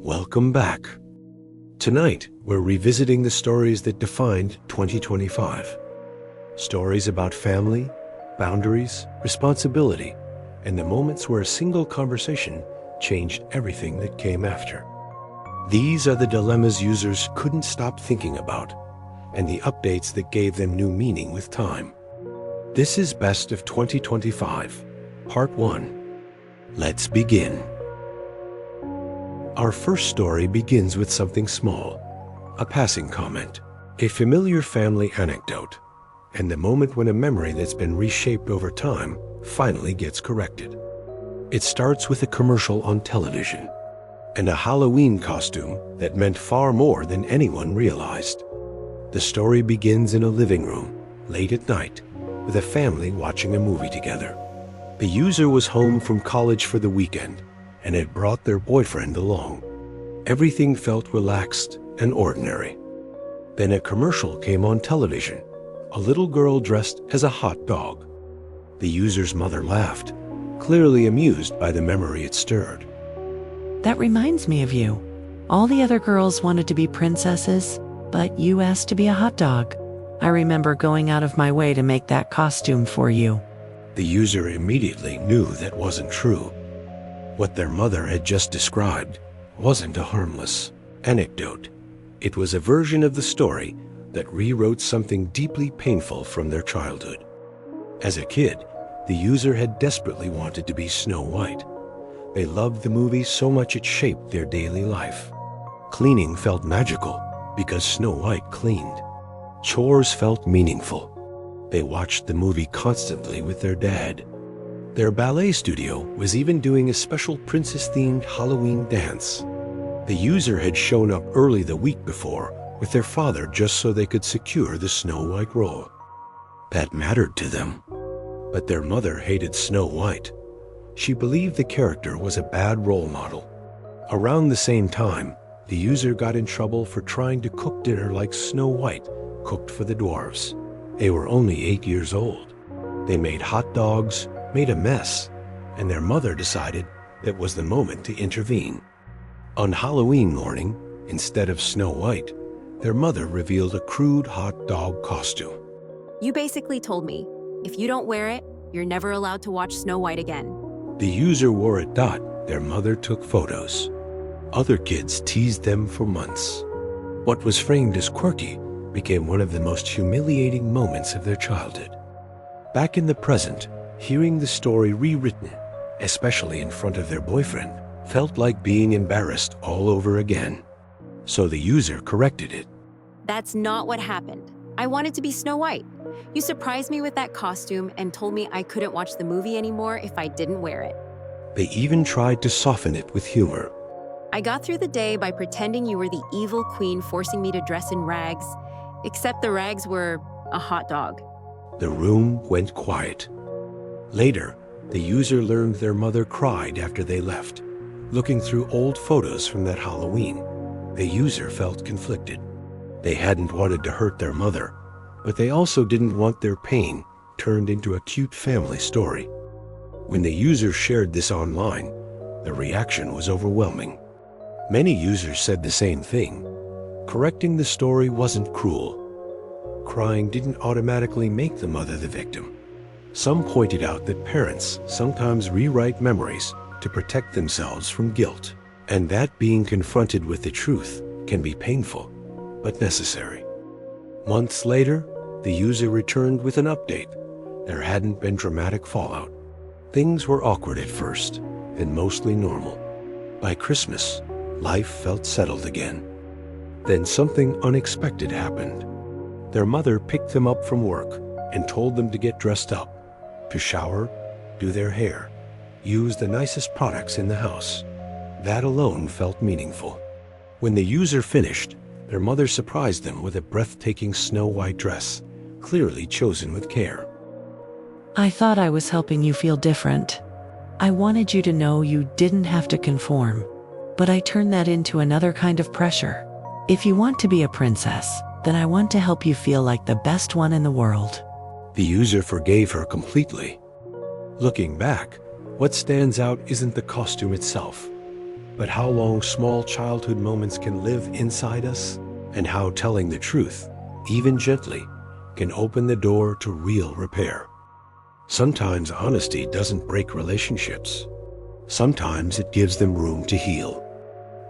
Welcome back. Tonight, we're revisiting the stories that defined 2025. Stories about family, boundaries, responsibility, and the moments where a single conversation changed everything that came after. These are the dilemmas users couldn't stop thinking about, and the updates that gave them new meaning with time. This is Best of 2025, Part 1. Let's begin. Our first story begins with something small, a passing comment, a familiar family anecdote, and the moment when a memory that's been reshaped over time finally gets corrected. It starts with a commercial on television, and a Halloween costume that meant far more than anyone realized. The story begins in a living room, late at night, with a family watching a movie together. The user was home from college for the weekend and had brought their boyfriend along. Everything felt relaxed and ordinary. Then a commercial came on television, a little girl dressed as a hot dog. The user's mother laughed, clearly amused by the memory it stirred. That reminds me of you. All the other girls wanted to be princesses, but you asked to be a hot dog. I remember going out of my way to make that costume for you. The user immediately knew that wasn't true. What their mother had just described wasn't a harmless anecdote. It was a version of the story that rewrote something deeply painful from their childhood. As a kid, the user had desperately wanted to be Snow White. They loved the movie so much it shaped their daily life. Cleaning felt magical because Snow White cleaned. Chores felt meaningful. They watched the movie constantly with their dad. Their ballet studio was even doing a special princess-themed Halloween dance. The user had shown up early the week before with their father just so they could secure the Snow White role. That mattered to them. But their mother hated Snow White. She believed the character was a bad role model. Around the same time, the user got in trouble for trying to cook dinner like Snow White cooked for the dwarves. They were only 8 years old. They made hot dogs, made a mess, and their mother decided that was the moment to intervene. On Halloween morning, instead of Snow White, their mother revealed a crude hot dog costume. You basically told me, if you don't wear it, you're never allowed to watch Snow White again. The user wore it. Their mother took photos. Other kids teased them for months. What was framed as quirky became one of the most humiliating moments of their childhood. Back in the present, hearing the story rewritten, especially in front of their boyfriend, felt like being embarrassed all over again. So the user corrected it. That's not what happened. I wanted to be Snow White. You surprised me with that costume and told me I couldn't watch the movie anymore if I didn't wear it. They even tried to soften it with humor. I got through the day by pretending you were the evil queen forcing me to dress in rags, except the rags were a hot dog. The room went quiet. Later, the user learned their mother cried after they left. Looking through old photos from that Halloween, the user felt conflicted. They hadn't wanted to hurt their mother, but they also didn't want their pain turned into a cute family story. When the user shared this online, the reaction was overwhelming. Many users said the same thing. Correcting the story wasn't cruel. Crying didn't automatically make the mother the victim. Some pointed out that parents sometimes rewrite memories to protect themselves from guilt, and that being confronted with the truth can be painful, but necessary. Months later, the user returned with an update. There hadn't been dramatic fallout. Things were awkward at first, and mostly normal. By Christmas, life felt settled again. Then something unexpected happened. Their mother picked them up from work and told them to get dressed up, to shower, do their hair, use the nicest products in the house. That alone felt meaningful. When the user finished, their mother surprised them with a breathtaking Snow White dress, clearly chosen with care. I thought I was helping you feel different. I wanted you to know you didn't have to conform, but I turned that into another kind of pressure. If you want to be a princess, then I want to help you feel like the best one in the world. The user forgave her completely. Looking back, what stands out isn't the costume itself. but how long small childhood moments can live inside us, and how telling the truth, even gently, can open the door to real repair. Sometimes honesty doesn't break relationships. Sometimes it gives them room to heal.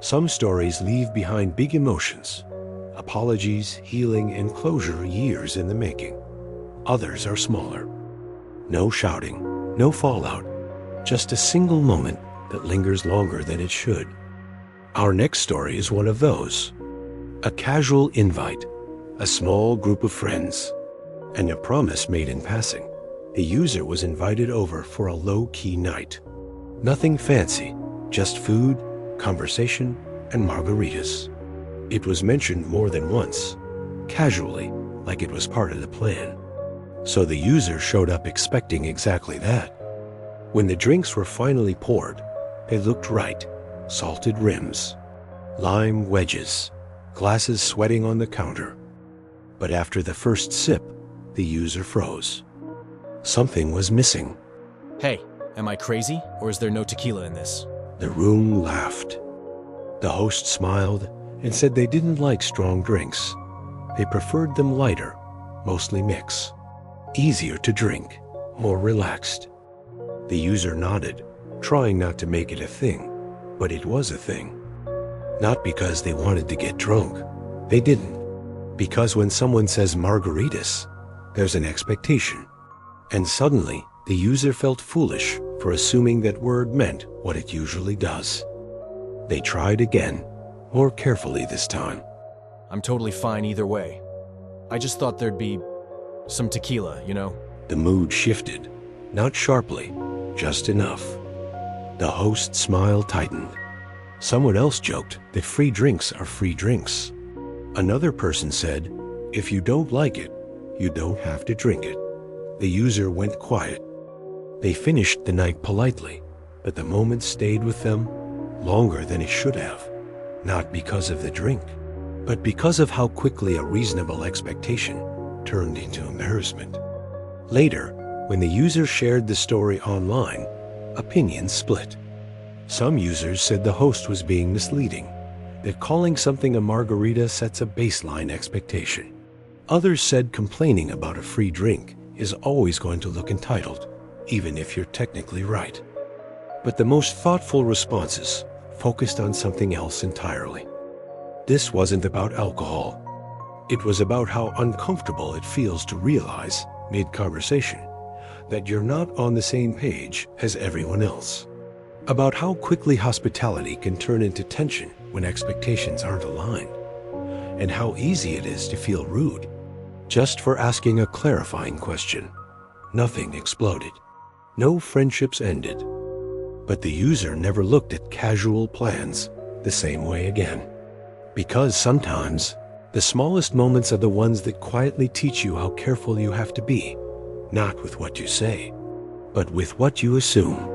Some stories leave behind big emotions, apologies, healing, and closure years in the making. Others are smaller. No shouting, no fallout, just a single moment that lingers longer than it should. Our next story is one of those. A casual invite, a small group of friends, and a promise made in passing. The user was invited over for a low-key night. Nothing fancy, just food, conversation, and margaritas. It was mentioned more than once, casually, like it was part of the plan. So the user showed up expecting exactly that. When the drinks were finally poured, they looked right. Salted rims, lime wedges, glasses sweating on the counter. But after the first sip, the user froze. Something was missing. Hey, am I crazy, or is there no tequila in this? The room laughed. The host smiled and said they didn't like strong drinks. They preferred them lighter, mostly mix. Easier to drink, more relaxed. The user nodded, trying not to make it a thing, but it was a thing. Not because they wanted to get drunk. They didn't. Because when someone says margaritas, there's an expectation. And suddenly, the user felt foolish for assuming that word meant what it usually does. They tried again, more carefully this time. I'm totally fine either way. I just thought there'd be some tequila, you know? The mood shifted, not sharply, just enough. The host's smile tightened. Someone else joked that free drinks are free drinks. Another person said, if you don't like it, you don't have to drink it. The user went quiet. They finished the night politely, but the moment stayed with them longer than it should have. Not because of the drink, but because of how quickly a reasonable expectation turned into embarrassment. Later, when the user shared the story online, opinions split. Some users said the host was being misleading, that calling something a margarita sets a baseline expectation. Others said complaining about a free drink is always going to look entitled, even if you're technically right. But the most thoughtful responses focused on something else entirely. This wasn't about alcohol. It was about how uncomfortable it feels to realize, mid-conversation, that you're not on the same page as everyone else. About how quickly hospitality can turn into tension when expectations aren't aligned. And how easy it is to feel rude, just for asking a clarifying question. Nothing exploded. No friendships ended. But the user never looked at casual plans the same way again. Because sometimes, the smallest moments are the ones that quietly teach you how careful you have to be, not with what you say, but with what you assume.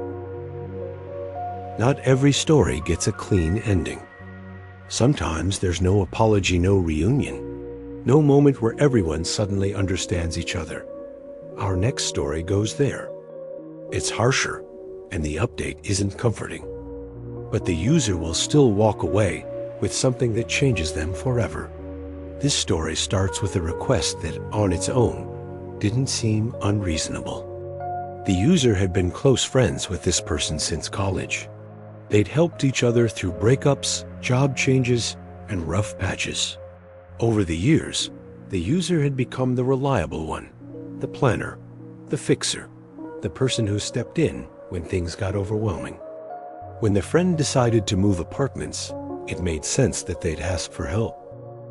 Not every story gets a clean ending. Sometimes there's no apology, no reunion, no moment where everyone suddenly understands each other. Our next story goes there. It's harsher, and the update isn't comforting. But the user will still walk away with something that changes them forever. This story starts with a request that, on its own, didn't seem unreasonable. The user had been close friends with this person since college. They'd helped each other through breakups, job changes, and rough patches. Over the years, the user had become the reliable one, the planner, the fixer, the person who stepped in when things got overwhelming. When the friend decided to move apartments, it made sense that they'd ask for help.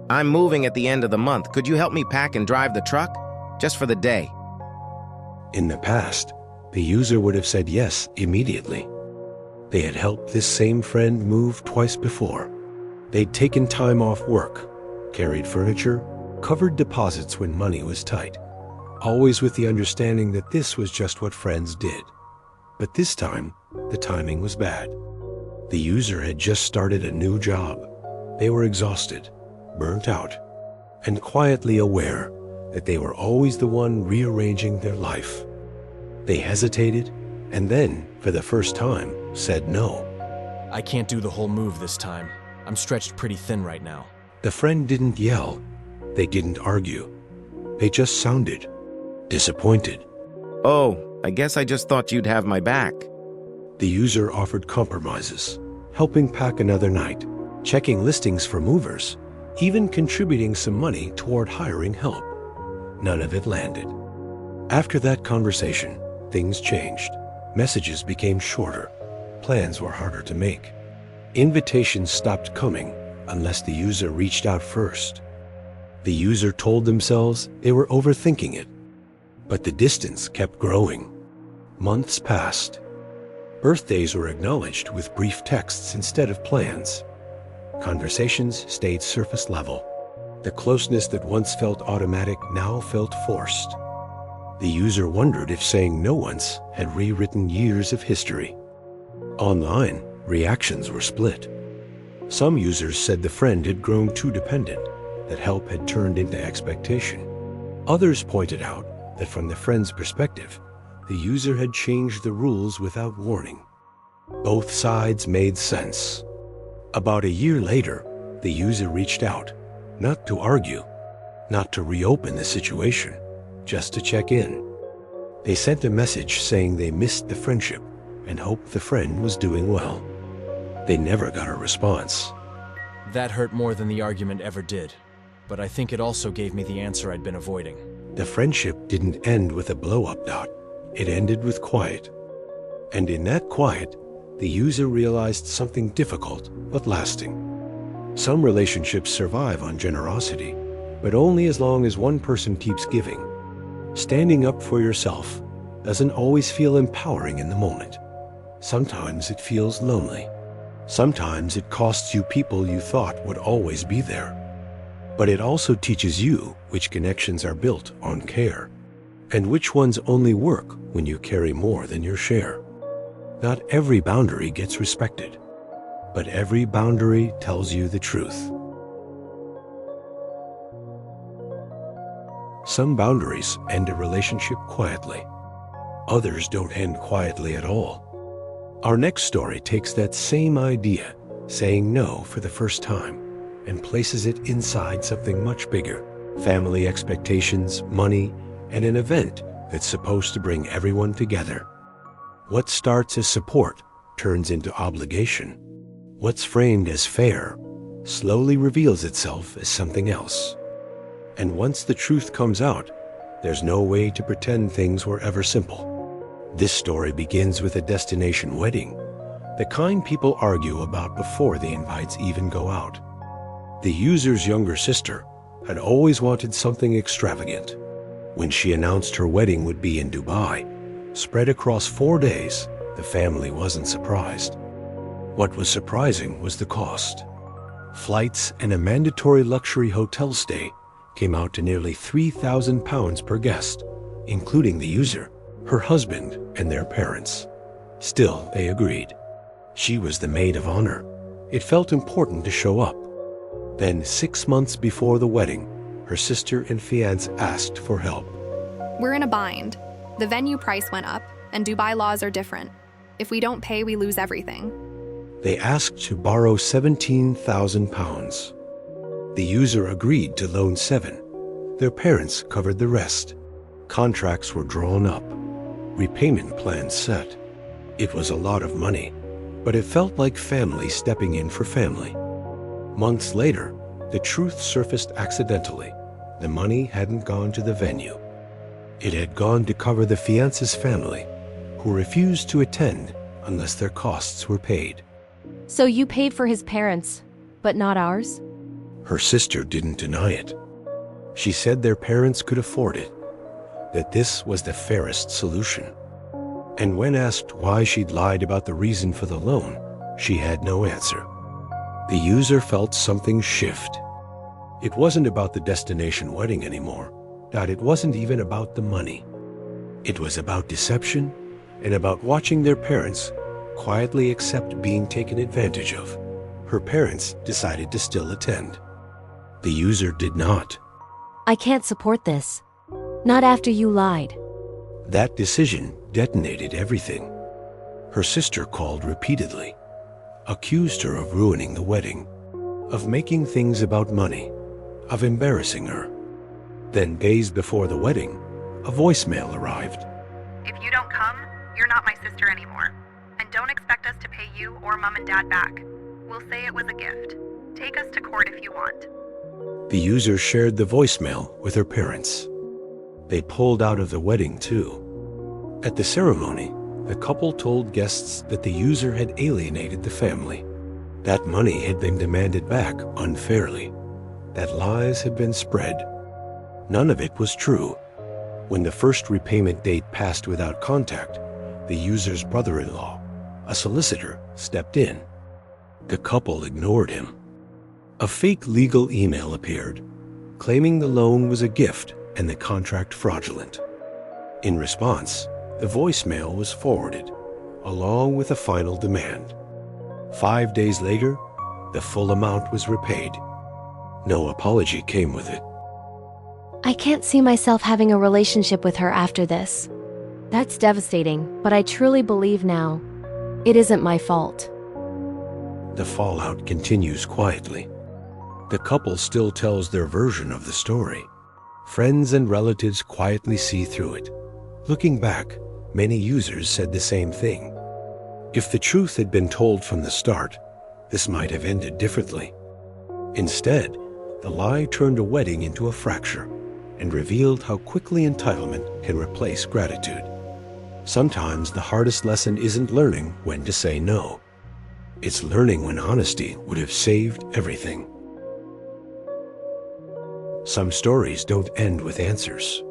I'm moving at the end of the month. Could you help me pack and drive the truck? Just for the day. In the past, the user would have said yes immediately. They had helped this same friend move twice before. They'd taken time off work, carried furniture, covered deposits when money was tight, always with the understanding that this was just what friends did. But this time, the timing was bad. The user had just started a new job. They were exhausted, burnt out, and quietly aware that they were always the one rearranging their life. They hesitated, and then, for the first time, said no. I can't do the whole move this time. I'm stretched pretty thin right now. The friend didn't yell. They didn't argue. They just sounded disappointed. Oh, I guess I just thought you'd have my back. The user offered compromises, helping pack another night, checking listings for movers, even contributing some money toward hiring help. None of it landed. After that conversation, things changed. Messages became shorter. Plans were harder to make. Invitations stopped coming unless the user reached out first. The user told themselves they were overthinking it. But the distance kept growing. Months passed. Birthdays were acknowledged with brief texts instead of plans. Conversations stayed surface level. The closeness that once felt automatic now felt forced. The user wondered if saying no once had rewritten years of history. Online, reactions were split. Some users said the friend had grown too dependent, that help had turned into expectation. Others pointed out that from the friend's perspective, the user had changed the rules without warning. Both sides made sense. About a year later, the user reached out, not to argue, not to reopen the situation, just to check in. They sent a message saying they missed the friendship and hoped the friend was doing well. They never got a response. That hurt more than the argument ever did, but I think it also gave me the answer I'd been avoiding. The friendship didn't end with a blow-up dot. It ended with quiet. And in that quiet, the user realized something difficult but lasting. Some relationships survive on generosity, but only as long as one person keeps giving. Standing up for yourself doesn't always feel empowering in the moment. Sometimes it feels lonely. Sometimes it costs you people you thought would always be there. But it also teaches you which connections are built on care, and which ones only work when you carry more than your share. Not every boundary gets respected, but every boundary tells you the truth. Some boundaries end a relationship quietly. Others don't end quietly at all. Our next story takes that same idea, saying no for the first time, and places it inside something much bigger. Family expectations, money, and an event that's supposed to bring everyone together. What starts as support turns into obligation. What's framed as fair slowly reveals itself as something else. And once the truth comes out, there's no way to pretend things were ever simple. This story begins with a destination wedding, the kind people argue about before the invites even go out. The user's younger sister had always wanted something extravagant. When she announced her wedding would be in Dubai, spread across 4 days, the family wasn't surprised. What was surprising was the cost. Flights and a mandatory luxury hotel stay came out to nearly £3,000 per guest, including the user, her husband, and their parents. Still, they agreed. She was the maid of honor. It felt important to show up. Then, 6 months before the wedding, her sister and fiancé asked for help. We're in a bind. The venue price went up, and Dubai laws are different. If we don't pay, we lose everything. They asked to borrow £17,000. The user agreed to loan 7. Their parents covered the rest. Contracts were drawn up. Repayment plans set. It was a lot of money, but it felt like family stepping in for family. Months later, the truth surfaced accidentally. The money hadn't gone to the venue. It had gone to cover the fiancé's family, who refused to attend unless their costs were paid. So you paid for his parents, but not ours? Her sister didn't deny it. She said their parents could afford it, that this was the fairest solution. And when asked why she'd lied about the reason for the loan, she had no answer. The user felt something shift. It wasn't about the destination wedding anymore, that it wasn't even about the money. It was about deception and about watching their parents quietly accept being taken advantage of. Her parents decided to still attend. The user did not. I can't support this. Not after you lied. That decision detonated everything. Her sister called repeatedly. accused her of ruining the wedding, of making things about money, of embarrassing her. Then days before the wedding, a voicemail arrived. If you don't come, you're not my sister anymore. And don't expect us to pay you or Mom and Dad back. We'll say it was a gift. Take us to court if you want. The user shared the voicemail with her parents. They pulled out of the wedding too. At the ceremony, the couple told guests that the user had alienated the family. That money had been demanded back unfairly. That lies had been spread. None of it was true. When the first repayment date passed without contact, the user's brother-in-law, a solicitor, stepped in. The couple ignored him. A fake legal email appeared, claiming the loan was a gift and the contract fraudulent. In response, the voicemail was forwarded, along with a final demand. 5 days later, the full amount was repaid. No apology came with it. I can't see myself having a relationship with her after this. That's devastating, but I truly believe now, it isn't my fault. The fallout continues quietly. The couple still tells their version of the story. Friends and relatives quietly see through it. Looking back, many users said the same thing. If the truth had been told from the start, this might have ended differently. Instead, the lie turned a wedding into a fracture and revealed how quickly entitlement can replace gratitude. Sometimes the hardest lesson isn't learning when to say no. It's learning when honesty would have saved everything. Some stories don't end with answers.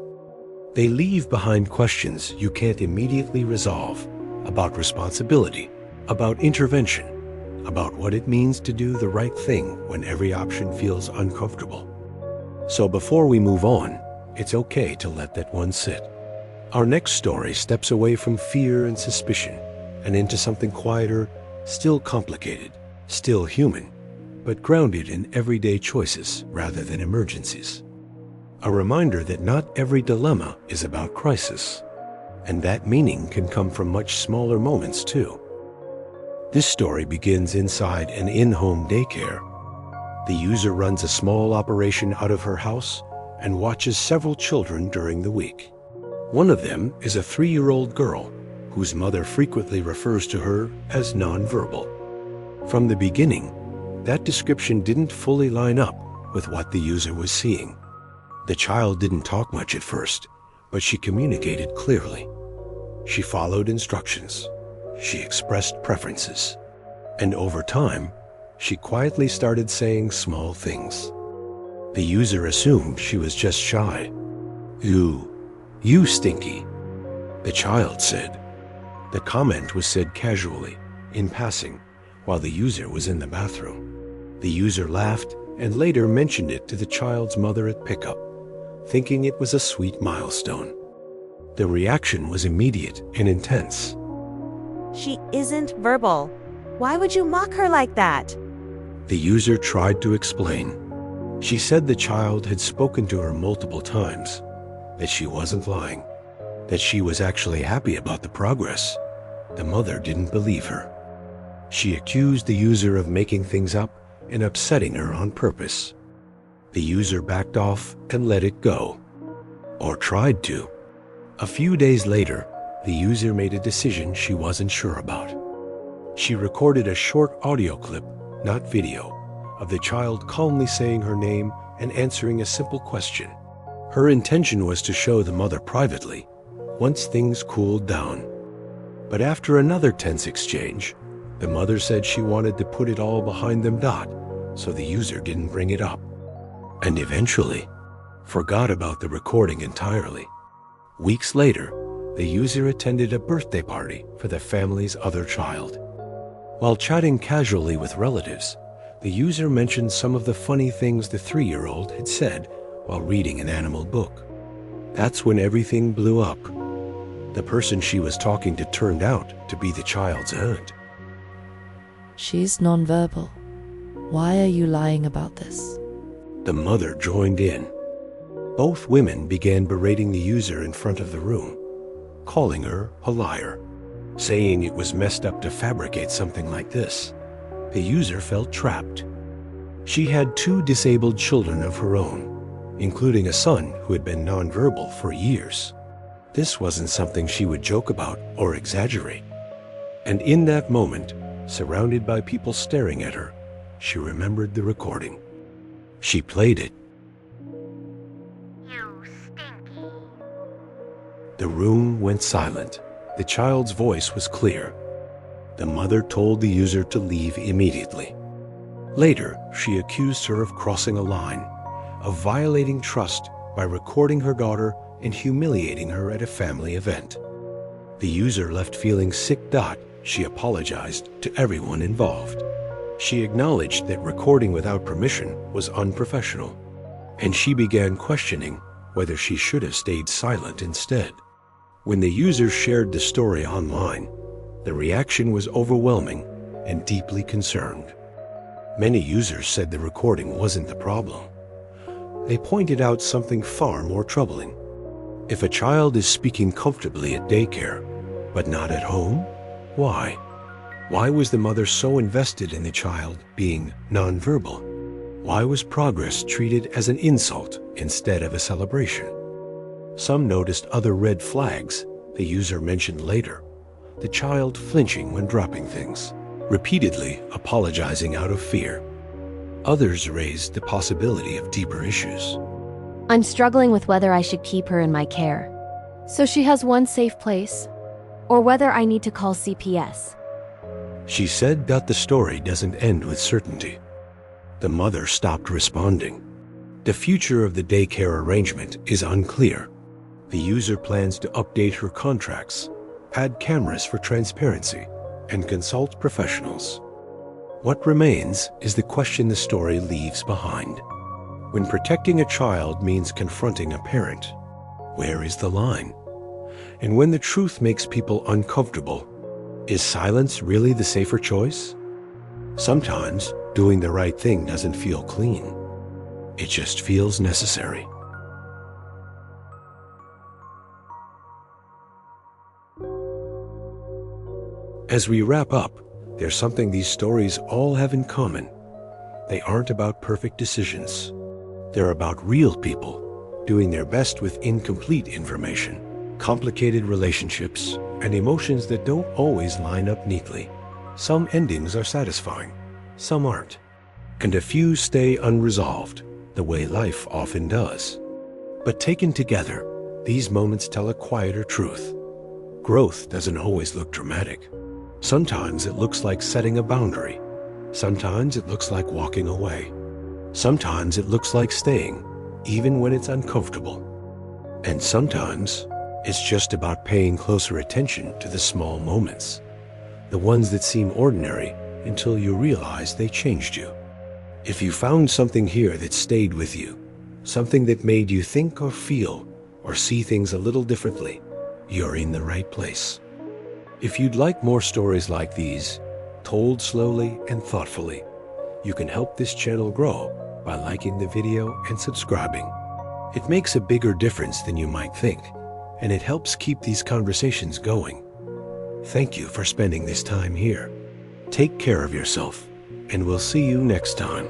They leave behind questions you can't immediately resolve about responsibility, about intervention, about what it means to do the right thing when every option feels uncomfortable. So before we move on, it's okay to let that one sit. Our next story steps away from fear and suspicion and into something quieter, still complicated, still human, but grounded in everyday choices rather than emergencies. A reminder that not every dilemma is about crisis, and that meaning can come from much smaller moments too. This story begins inside an in-home daycare. The user runs a small operation out of her house and watches several children during the week. One of them is a 3-year-old girl whose mother frequently refers to her as nonverbal. From the beginning, that description didn't fully line up with what the user was seeing. The child didn't talk much at first, but she communicated clearly. She followed instructions. She expressed preferences. And over time, she quietly started saying small things. The user assumed she was just shy. You stinky," the child said. The comment was said casually, in passing, while the user was in the bathroom. The user laughed and later mentioned it to the child's mother at pickup, thinking it was a sweet milestone. The reaction was immediate and intense. "She isn't verbal. Why would you mock her like that?" The user tried to explain. She said the child had spoken to her multiple times, that she wasn't lying, that she was actually happy about the progress. The mother didn't believe her. She accused the user of making things up and upsetting her on purpose. The user backed off and let it go, or tried to. A few days later, the user made a decision she wasn't sure about. She recorded a short audio clip, not video, of the child calmly saying her name and answering a simple question. Her intention was to show the mother privately, once things cooled down. But after another tense exchange, the mother said she wanted to put it all behind them, so the user didn't bring it up. And eventually, forgot about the recording entirely. Weeks later, the user attended a birthday party for the family's other child. While chatting casually with relatives, the user mentioned some of the funny things the 3-year-old had said while reading an animal book. That's when everything blew up. The person she was talking to turned out to be the child's aunt. "She's nonverbal. Why are you lying about this?" The mother joined in. Both women began berating the user in front of the room, calling her a liar, saying it was messed up to fabricate something like this. the user felt trapped. She had 2 disabled children of her own, including a son who had been nonverbal for years. This wasn't something she would joke about or exaggerate. And in that moment, surrounded by people staring at her, she remembered the recording. She played it. You stinky. The room went silent. The child's voice was clear. The mother told the user to leave immediately. Later, she accused her of crossing a line, of violating trust by recording her daughter and humiliating her at a family event. The user left feeling sick. She apologized to everyone involved. She acknowledged that recording without permission was unprofessional, and she began questioning whether she should have stayed silent instead. When the user shared the story online, the reaction was overwhelming and deeply concerned. Many users said the recording wasn't the problem. They pointed out something far more troubling. If a child is speaking comfortably at daycare, but not at home, why? Why was the mother so invested in the child being nonverbal? Why was progress treated as an insult instead of a celebration? Some noticed other red flags the user mentioned later. The child flinching when dropping things, repeatedly apologizing out of fear. Others raised the possibility of deeper issues. I'm struggling with whether I should keep her in my care, so she has one safe place, or whether I need to call CPS. She said that the story doesn't end with certainty. The mother stopped responding. The future of the daycare arrangement is unclear. The user plans to update her contracts, add cameras for transparency, and consult professionals. What remains is the question the story leaves behind. When protecting a child means confronting a parent, where is the line? And when the truth makes people uncomfortable, is silence really the safer choice? Sometimes doing the right thing doesn't feel clean. It just feels necessary. As we wrap up, there's something these stories all have in common. They aren't about perfect decisions. They're about real people doing their best with incomplete information, complicated relationships, and emotions that don't always line up neatly. Some endings are satisfying, some aren't, and a few stay unresolved, the way life often does. But taken together, these moments tell a quieter truth. Growth doesn't always look dramatic. Sometimes it looks like setting a boundary. Sometimes it looks like walking away. Sometimes it looks like staying, even when it's uncomfortable. And sometimes it's just about paying closer attention to the small moments, the ones that seem ordinary until you realize they changed you. If you found something here that stayed with you, something that made you think or feel or see things a little differently, you're in the right place. If you'd like more stories like these, told slowly and thoughtfully, you can help this channel grow by liking the video and subscribing. It makes a bigger difference than you might think, and it helps keep these conversations going. Thank you for spending this time here. Take care of yourself, and we'll see you next time.